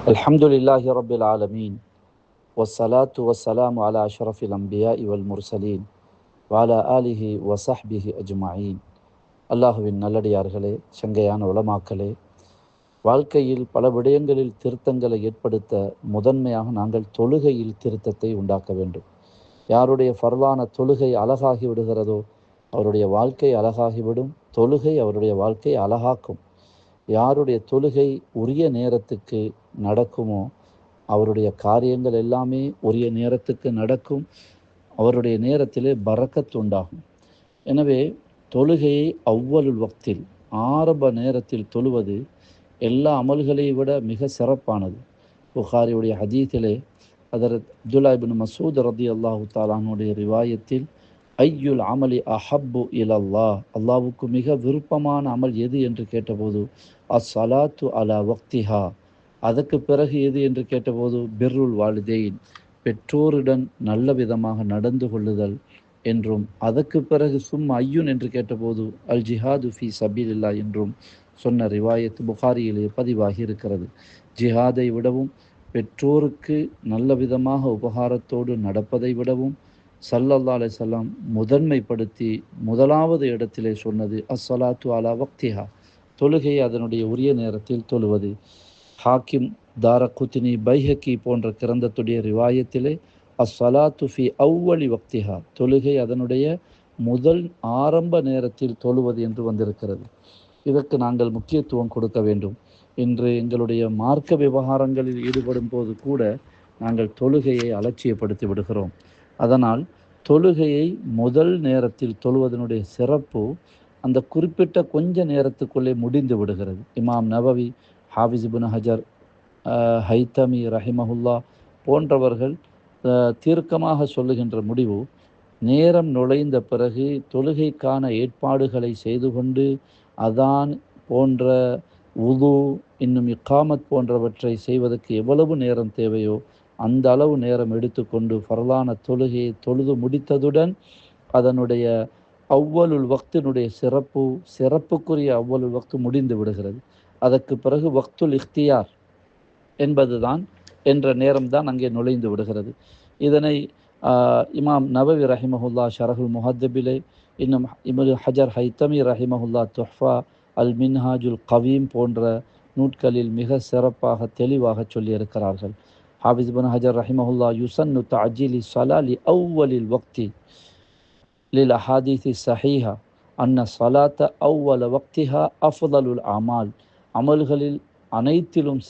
الحمد لله رب العالمين والصلاة والسلام على أشرف الأنبياء والمرسلين وعلى آله وصحبه أجمعين. அல்லாஹுவின் நல்லடியார்களே, சங்கையான உலமாக்களே, வாழ்க்கையில் பல விடயங்களில் திருத்தங்களை ஏற்படுத்த முதன்மையாக நாங்கள் தொழுகையில் திருத்தத்தை உண்டாக்க வேண்டும். யாருடைய ஃபர்லான தொழுகை அழகாகி விடுகிறதோ அவருடைய வாழ்க்கை அழகாகிவிடும். தொழுகை அவருடைய வாழ்க்கை அழகாக்கும். யாருடைய தொழுகை உரிய நேரத்துக்கு நடக்குமோ அவருடைய காரியங்கள் எல்லாமே உரிய நேரத்துக்கு நடக்கும். அவருடைய நேரத்திலே பரக்கத் உண்டாகும். எனவே தொழுகையை அவ்வலுல் வக்தில், ஆரம்ப நேரத்தில் தொழுவது எல்லா அமல்களை விட மிக சிறப்பானது. புகாரியுடைய ஹதீஸிலே ஹதரத் அப்துல்லா இப்னு மசூத் ரலியல்லாஹு தஆலாவுடைய ரிவாயத்தில் ஐயுல் அமலி அஹப்பு இலல்லாஹ், அல்லாஹ்வுக்கு மிக விருப்பமான அமல் எது என்று கேட்டபோது அஸ்ஸலாத்து அலா வக்திஹா, அதற்கு பிறகு எது என்று கேட்டபோது பிர்ருல் வாலிதைன், பெற்றோருடன் நல்ல விதமாக நடந்து கொள்ளுதல் என்றும், அதற்கு பிறகு ஐயுன் என்று கேட்டபோது அல் ஜிஹாது ஃபி சபீலில்லா என்றும் சொன்ன ரிவாயத் புகாரியிலே பதிவாகி இருக்கிறது. ஜிஹாதை விடவும் பெற்றோருக்கு நல்ல விதமாக உபகாரத்தோடு நடப்பதை விடவும் ஸல்லல்லாஹு அலைஹி வஸல்லம் முதன்மைப்படுத்தி முதலாவது இடத்திலே சொன்னது அஸ்ஸலாத்து அலா வக்திஹா, தொழுகை அதனுடைய உரிய நேரத்தில் தொழுவது. ஹாக்கிம், தாரகுத்னி, பைஹக்கி போன்ற கிரந்தத்துடைய ரிவாயத்திலே அஸ்ஸலாத்து ஃபி அவ்வலி வக்திஹா, தொழுகை அதனுடைய முதல் ஆரம்ப நேரத்தில் தொழுவது என்று வந்திருக்கிறது. இதற்கு நாங்கள் முக்கியத்துவம் கொடுக்க வேண்டும். இன்று எங்களுடைய மார்க்க விவகாரங்களில் ஈடுபடும் போது கூட நாங்கள் தொழுகையை அலட்சியப்படுத்தி விடுகிறோம். அதனால் தொழுகையை முதல் நேரத்தில் தொழுவதனுடைய சிறப்பு அந்த குறிப்பிட்ட கொஞ்ச நேரத்துக்குள்ளே முடிந்து விடுகிறது. இமாம் நவவி, ஹாஃபிஸ் இப்னு ஹஜர், ஹைத்தமி ரஹிமஹுல்லா போன்றவர்கள் தீர்க்கமாக சொல்லுகின்ற முடிவு, நேரம் நுழைந்த பிறகு தொழுகைக்கான ஏற்பாடுகளை செய்து கொண்டு அதான் போன்ற உது, இன்னும் இக்காமத் போன்றவற்றை செய்வதற்கு எவ்வளவு நேரம் தேவையோ அந்த அளவு நேரம் எடுத்துக்கொண்டு ஃபர்லான தொழுகையை தொழுது முடித்ததுடன் அதனுடைய அவ்வலுல் வக்தினுடைய சிறப்புக்குரிய அவ்வலுல் வக்து முடிந்து விடுகிறது. அதற்கு பிறகு வக்துல் இஃப்தியார் என்பதுதான் என்ற நேரம்தான் அங்கே நுழைந்து விடுகிறது. இதனை இமாம் நவவி ரஹிமஹுல்லா ஷரஹுல் முஹத்தபிலே, இன்னும் இப்னு ஹஜர் ஹைத்தமி ரஹிமஹுல்லா துஹ்ஃபா அல் மின்ஹாஜுல் கவீம் போன்ற நூட்களில் மிக சிறப்பாக தெளிவாக சொல்லியிருக்கிறார்கள். ஹாஃபிஸ் இப்னு ஹஜர் ரஹிமஹுல்லா யுசன்னு தஅஜீலி ஸலாலி அவ்வலில் வக்தி லில் அஹாதீஸி ஸஹீஹா அன்ன ஸலாத்த அவ்வல வக்திஹா அஃதலுல் அமால், அமல்களில் அனைத்திலும்